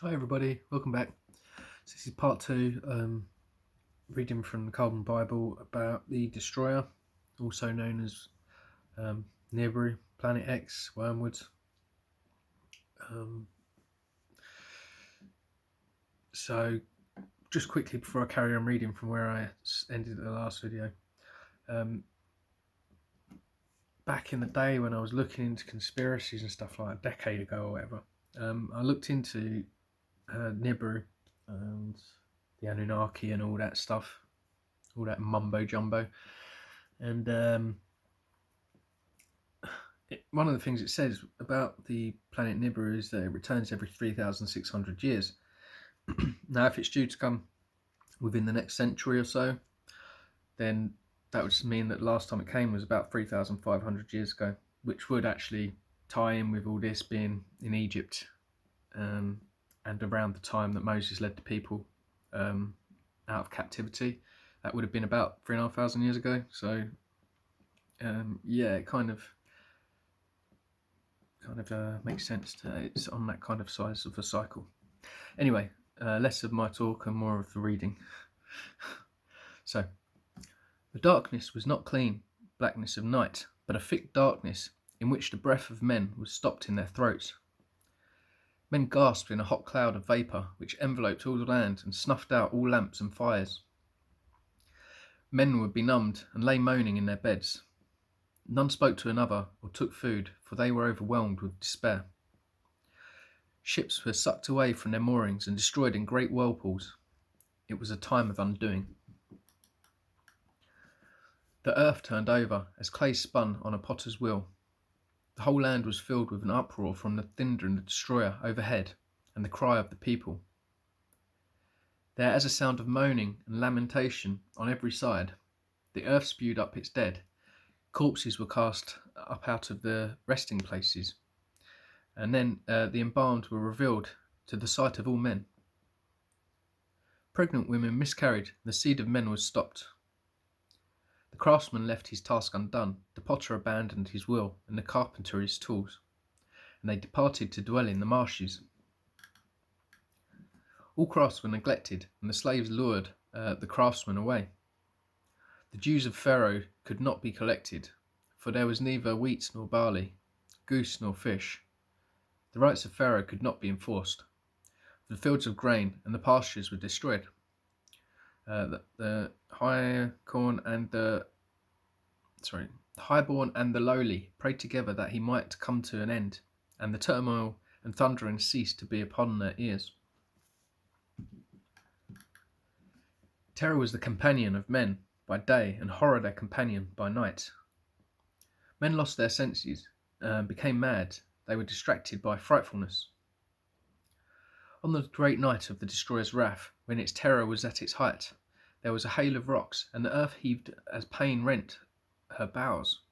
Hi everybody, welcome back. So this is part 2, reading from the Kolbrin Bible about the Destroyer, also known as Nibiru, Planet X, Wormwood. So just quickly before I carry on reading from where I ended the last video, back in the day when I was looking into conspiracies and stuff like a decade ago or whatever, I looked into Nibiru and the Anunnaki and all that stuff, all that mumbo jumbo, and one of the things it says about the planet Nibiru is that it returns every 3,600 years. Now, if it's due to come within the next century or so, then that would mean that last time it came was about 3,500 years ago, which would actually tie in with all this being in Egypt, and around the time that Moses led the people out of captivity. That would have been about 3,500 years ago. So yeah, it kind of makes sense. It's on that kind of size of a cycle. Anyway, less of my talk and more of the reading. So, the darkness was not clean blackness of night, but a thick darkness in which the breath of men was stopped in their throats. Men gasped in a hot cloud of vapour which enveloped all the land and snuffed out all lamps and fires. Men were benumbed and lay moaning in their beds. None spoke to another or took food, for they were overwhelmed with despair. Ships were sucked away from their moorings and destroyed in great whirlpools. It was a time of undoing. The earth turned over as clay spun on a potter's wheel. The whole land was filled with an uproar from the thunder and the destroyer overhead and the cry of the people. There, as a sound of moaning and lamentation on every side, the earth spewed up its dead. Corpses were cast up out of the resting places, and then the embalmed were revealed to the sight of all men. Pregnant women miscarried, and the seed of men was stopped. The craftsman left his task undone, the potter abandoned his wheel, and the carpenter his tools, and they departed to dwell in the marshes. All crafts were neglected, and the slaves lured the craftsmen away. The dues of Pharaoh could not be collected, for there was neither wheat nor barley, goose nor fish. The rights of Pharaoh could not be enforced. The fields of grain and the pastures were destroyed. The highborn and the lowly prayed together that he might come to an end, and the turmoil and thundering ceased to be upon their ears. Terror was the companion of men by day, and horror their companion by night. Men lost their senses, became mad. They were distracted by frightfulness. On the great night of the destroyer's wrath, when its terror was at its height, there was a hail of rocks, and the earth heaved as pain rent her bowels.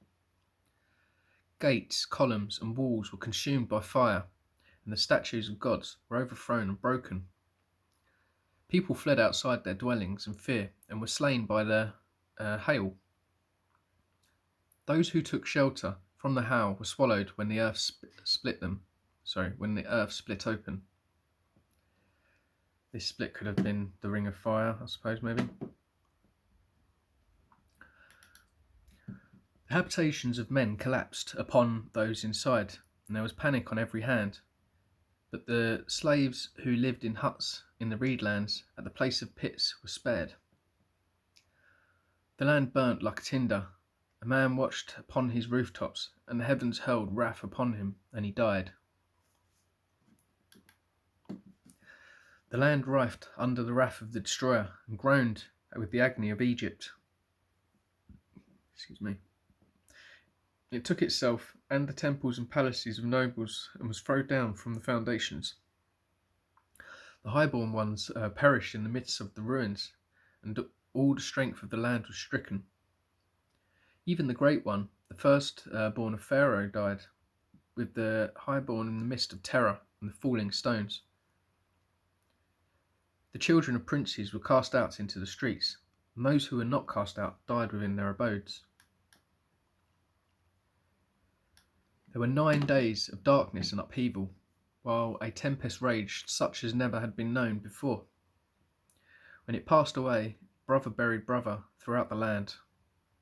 Gates, columns, and walls were consumed by fire, and the statues of gods were overthrown and broken. People fled outside their dwellings in fear and were slain by the hail. Those who took shelter from the hail were swallowed when the earth split open. This split could have been the ring of fire, I suppose, maybe. The habitations of men collapsed upon those inside, and there was panic on every hand. But the slaves who lived in huts in the reedlands at the place of pits were spared. The land burnt like tinder. A man watched upon his rooftops, and the heavens hurled wrath upon him, and he died. The land writhed under the wrath of the destroyer, and groaned with the agony of Egypt. It took itself and the temples and palaces of nobles, and was thrown down from the foundations. The highborn ones perished in the midst of the ruins, and all the strength of the land was stricken. Even the great one, the firstborn of Pharaoh, died, with the highborn in the midst of terror and the falling stones. The children of princes were cast out into the streets, and those who were not cast out died within their abodes. There were 9 days of darkness and upheaval. while a tempest raged such as never had been known before. When it passed away, brother buried brother throughout the land.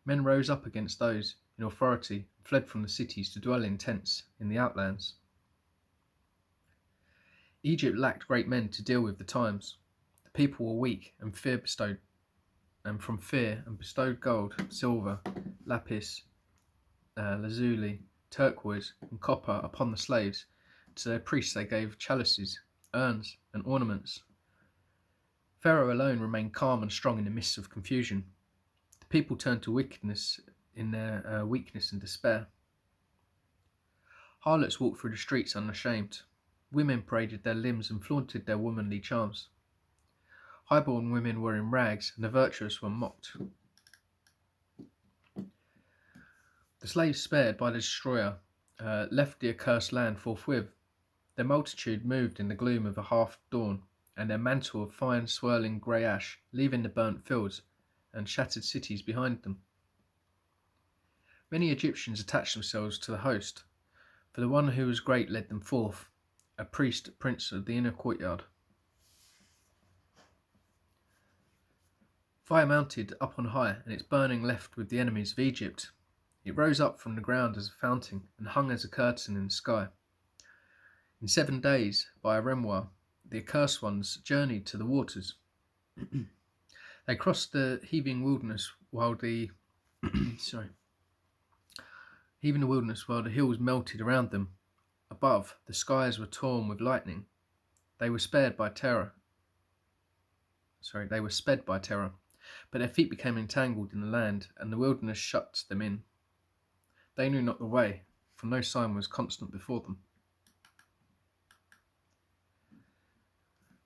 Men rose up against those in authority and fled from the cities to dwell in tents in the outlands. Egypt lacked great men to deal with the times. The people were weak and from fear bestowed gold, silver, lapis, lazuli, turquoise, and copper upon the slaves. To their priests they gave chalices, urns, and ornaments. Pharaoh alone remained calm and strong in the midst of confusion. The people turned to wickedness in their weakness and despair. Harlots walked through the streets unashamed. Women paraded their limbs and flaunted their womanly charms. Highborn women were in rags, and the virtuous were mocked. The slaves spared by the destroyer left the accursed land forthwith. Their multitude moved in the gloom of a half-dawn, and their mantle of fine swirling grey ash, leaving the burnt fields and shattered cities behind them. Many Egyptians attached themselves to the host, for the one who was great led them forth, a prince of the inner courtyard. Fire mounted up on high, and its burning left with the enemies of Egypt. It rose up from the ground as a fountain, and hung as a curtain in the sky. In 7 days, by a remoir, the accursed ones journeyed to the waters. They crossed the heaving wilderness while the hills melted around them. Above, the skies were torn with lightning. They were sped by terror, but their feet became entangled in the land, and the wilderness shut them in. They knew not the way, for no sign was constant before them.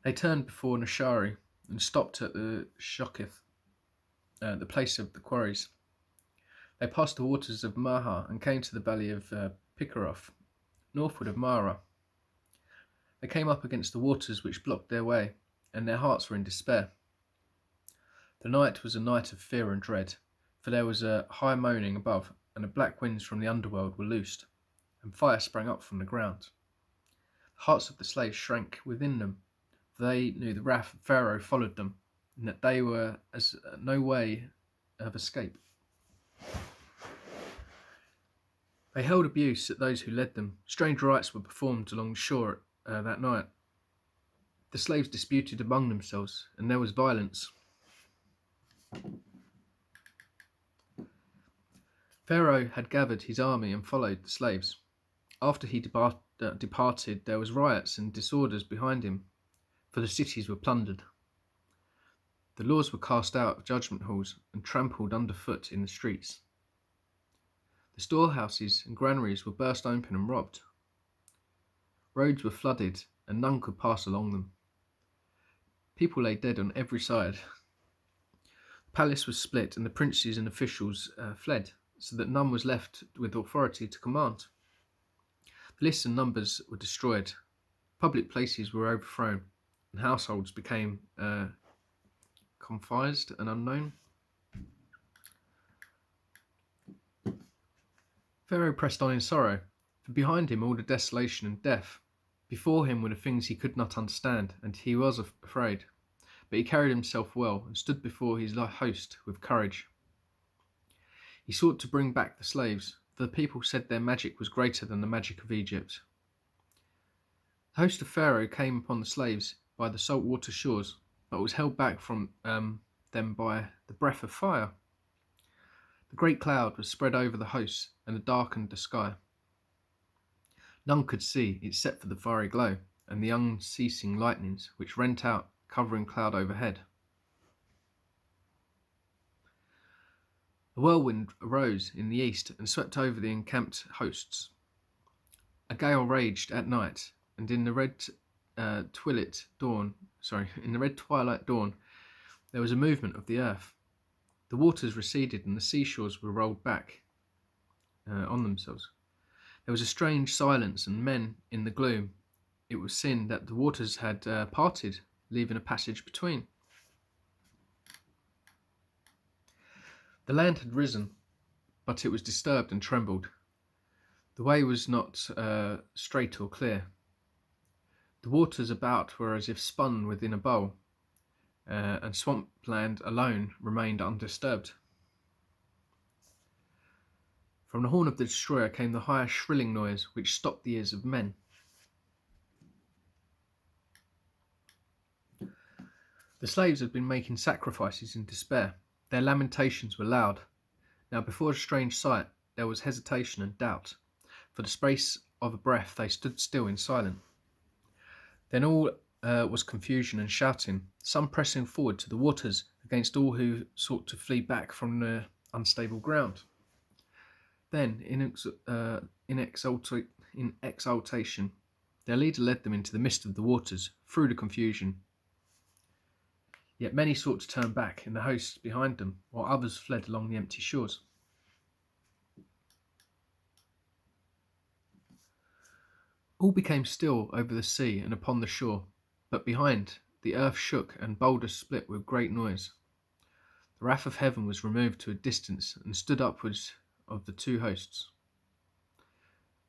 They turned before Nashari and stopped at the Shoketh, the place of the quarries. They passed the waters of Maha and came to the valley of Pikaroth, northward of Mara. They came up against the waters which blocked their way, and their hearts were in despair. The night was a night of fear and dread, for there was a high moaning above, and the black winds from the underworld were loosed, and fire sprang up from the ground. The hearts of the slaves shrank within them, for they knew the wrath of Pharaoh followed them, and that they were as no way of escape. They held abuse at those who led them. Strange rites were performed along the shore that night. The slaves disputed among themselves, and there was violence. Pharaoh had gathered his army and followed the slaves. After he departed, there was riots and disorders behind him, for the cities were plundered. The laws were cast out of judgment halls and trampled underfoot in the streets. The storehouses and granaries were burst open and robbed. Roads were flooded, and none could pass along them. People lay dead on every side. The palace was split, and the princes and officials fled, so that none was left with authority to command. The lists and numbers were destroyed. Public places were overthrown, and households became confised and unknown. Pharaoh pressed on in sorrow, for behind him all the desolation and death. Before him were the things he could not understand, and he was afraid. But he carried himself well, and stood before his host with courage. He sought to bring back the slaves, for the people said their magic was greater than the magic of Egypt. The host of Pharaoh came upon the slaves by the saltwater shores, but was held back from them by the breath of fire. The great cloud was spread over the hosts, and it darkened the sky. None could see except for the fiery glow and the unceasing lightnings which rent out, covering cloud overhead. A whirlwind arose in the east and swept over the encamped hosts. A gale raged at night, and in the red twilight dawn, there was a movement of the earth. The waters receded, and the seashores were rolled back on themselves. There was a strange silence, and men in the gloom. It was seen that the waters had parted, leaving a passage between. The land had risen, but it was disturbed and trembled. The way was not straight or clear. The waters about were as if spun within a bowl, and swampland alone remained undisturbed. From the horn of the destroyer came the high shrilling noise which stopped the ears of men. The slaves had been making sacrifices in despair. Their lamentations were loud. Now before the strange sight there was hesitation and doubt. For the space of a breath they stood still in silence. Then all was confusion and shouting, some pressing forward to the waters against all who sought to flee back from the unstable ground. Then, in exultation, their leader led them into the midst of the waters, through the confusion. Yet many sought to turn back in the hosts behind them, while others fled along the empty shores. All became still over the sea and upon the shore, but behind, the earth shook and boulders split with great noise. The wrath of heaven was removed to a distance and stood upwards of the two hosts.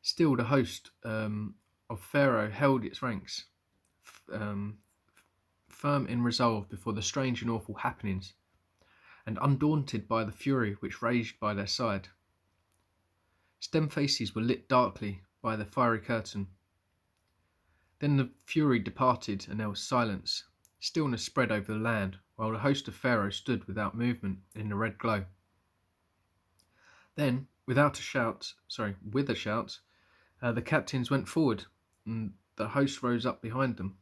Still the host of Pharaoh held its ranks, firm in resolve before the strange and awful happenings, and undaunted by the fury which raged by their side. Stem faces were lit darkly by the fiery curtain. Then the fury departed and there was silence. Stillness spread over the land, while the host of Pharaoh stood without movement in the red glow. Then, with a shout, the captains went forward, and the host rose up behind them.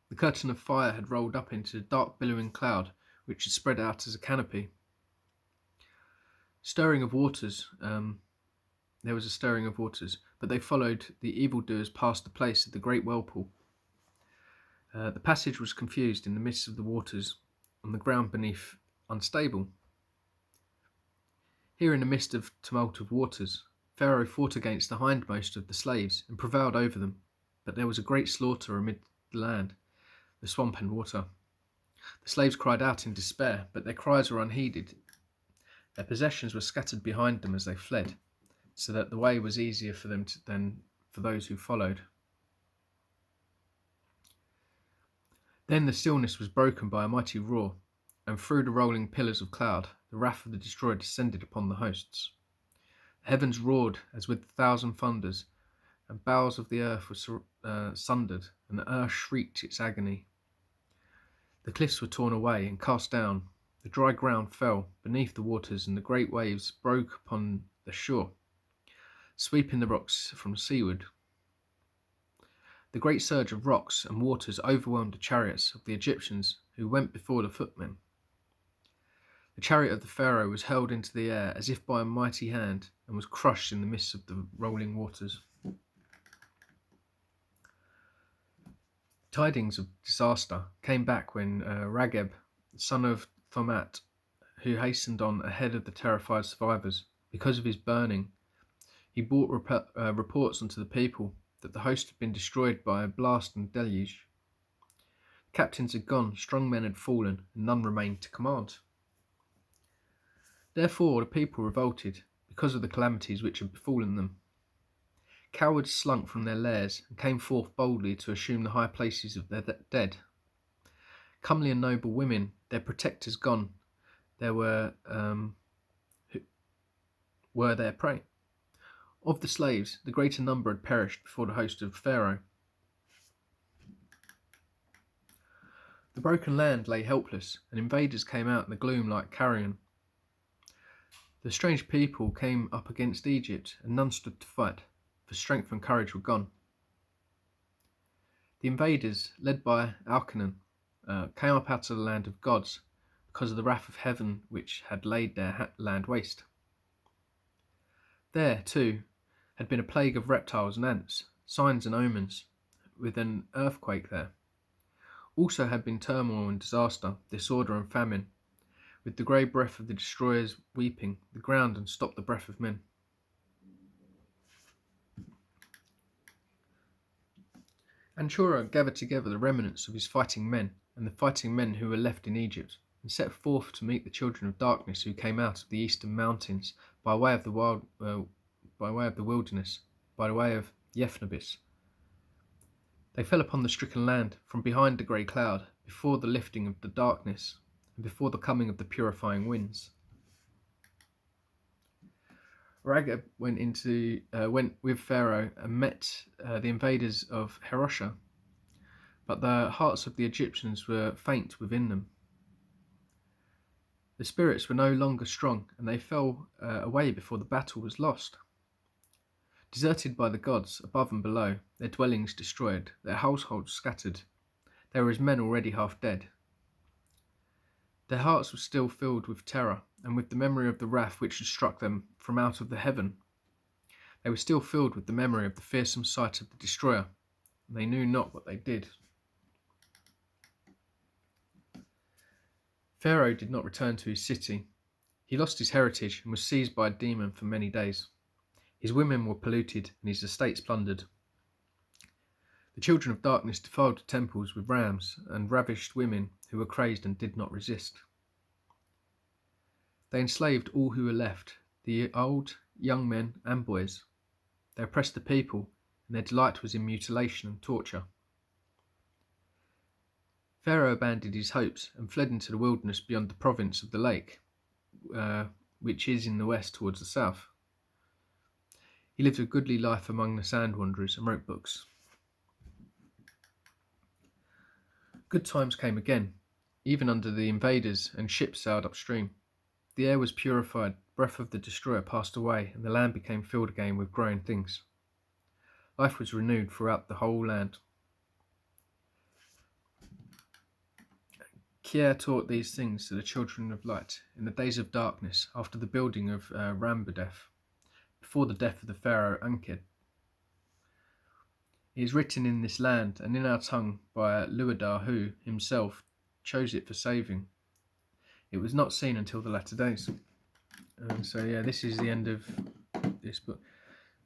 The curtain of fire had rolled up into a dark billowing cloud, which had spread out as a canopy. There was a stirring of waters, but they followed the evildoers past the place of the great whirlpool. The passage was confused in the midst of the waters, and the ground beneath unstable. Here in the midst of tumult of waters, Pharaoh fought against the hindmost of the slaves and prevailed over them, but there was a great slaughter amid the land, the swamp and water. The slaves cried out in despair, but their cries were unheeded. Their possessions were scattered behind them as they fled, so that the way was easier for them than for those who followed. Then the stillness was broken by a mighty roar, and through the rolling pillars of cloud, the wrath of the destroyer descended upon the hosts. The heavens roared as with 1,000 thunders, and bowels of the earth were sundered, and the earth shrieked its agony. The cliffs were torn away and cast down, the dry ground fell beneath the waters, and the great waves broke upon the shore, sweeping the rocks from seaward. The great surge of rocks and waters overwhelmed the chariots of the Egyptians who went before the footmen. The chariot of the Pharaoh was hurled into the air as if by a mighty hand, and was crushed in the midst of the rolling waters. Tidings of disaster came back when Rageb, son of Thomat, who hastened on ahead of the terrified survivors because of his burning, he brought reports unto the people that the host had been destroyed by a blast and deluge. The captains had gone, strong men had fallen, and none remained to command. Therefore the people revolted because of the calamities which had befallen them. Cowards slunk from their lairs and came forth boldly to assume the high places of their dead. Comely and noble women, their protectors gone, there were their prey. Of the slaves, the greater number had perished before the host of Pharaoh. The broken land lay helpless, and invaders came out in the gloom like carrion. The strange people came up against Egypt, and none stood to fight, for strength and courage were gone. The invaders, led by Alcanan, came up out of the land of gods, because of the wrath of heaven which had laid their land waste. There, too, had been a plague of reptiles and ants, signs and omens, with an earthquake there. Also had been turmoil and disaster, disorder and famine, with the grey breath of the destroyers weeping the ground and stopped the breath of men. Anshura gathered together the remnants of his fighting men and the fighting men who were left in Egypt, and set forth to meet the children of darkness who came out of the eastern mountains by way of the wilderness, by the way of Yephnebis. They fell upon the stricken land from behind the grey cloud, before the lifting of the darkness, and before the coming of the purifying winds. Ragab went with Pharaoh and met the invaders of Herosha, but the hearts of the Egyptians were faint within them. The spirits were no longer strong, and they fell away before the battle was lost. Deserted by the gods above and below, their dwellings destroyed, their households scattered, they were as men already half dead. Their hearts were still filled with terror, and with the memory of the wrath which had struck them from out of the heaven. They were still filled with the memory of the fearsome sight of the destroyer, and they knew not what they did. Pharaoh did not return to his city. He lost his heritage and was seized by a demon for many days. His women were polluted and his estates plundered. The children of darkness defiled the temples with rams and ravished women who were crazed and did not resist. They enslaved all who were left, the old, young men and boys. They oppressed the people, and their delight was in mutilation and torture. Pharaoh abandoned his hopes and fled into the wilderness beyond the province of the lake, which is in the west towards the south. He lived a goodly life among the sand wanderers and wrote books. Good times came again, even under the invaders, and ships sailed upstream. The air was purified, breath of the destroyer passed away, and the land became filled again with growing things. Life was renewed throughout the whole land. Kier taught these things to the children of light in the days of darkness, after the building of Rambadef, before the death of the Pharaoh Ankhed. It is written in this land and in our tongue by Luadar, who himself chose it for saving. It was not seen until the latter days. So yeah, this is the end of this book.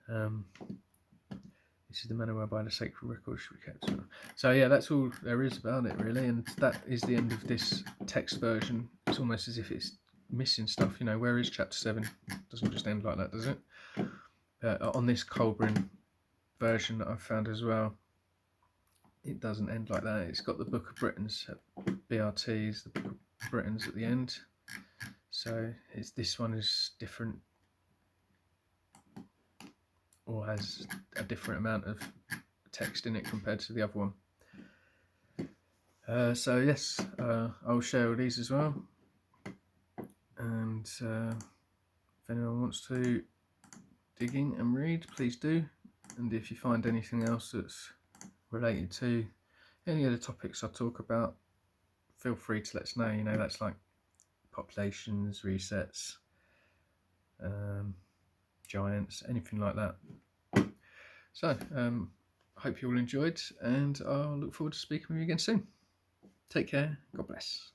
This is the manner whereby the sacred records should be kept. So yeah, that's all there is about it, really, and that is the end of this text version. It's almost as if it's missing stuff. You know, where is chapter 7? It doesn't just end like that, does it? On this Kolbrin version that I've found as well, it doesn't end like that. It's got the Book of Britons, BRTs, the Book of Britons at the end. So this one is different, or has a different amount of text in it compared to the other one. So yes, I'll share all these as well, and if anyone wants to dig in and read, please do. And if you find anything else that's related to any of the topics I talk about, feel free to let us know. You know, that's like populations, resets, giants, anything like that. So, I hope you all enjoyed, and I'll look forward to speaking with you again soon. Take care. God bless.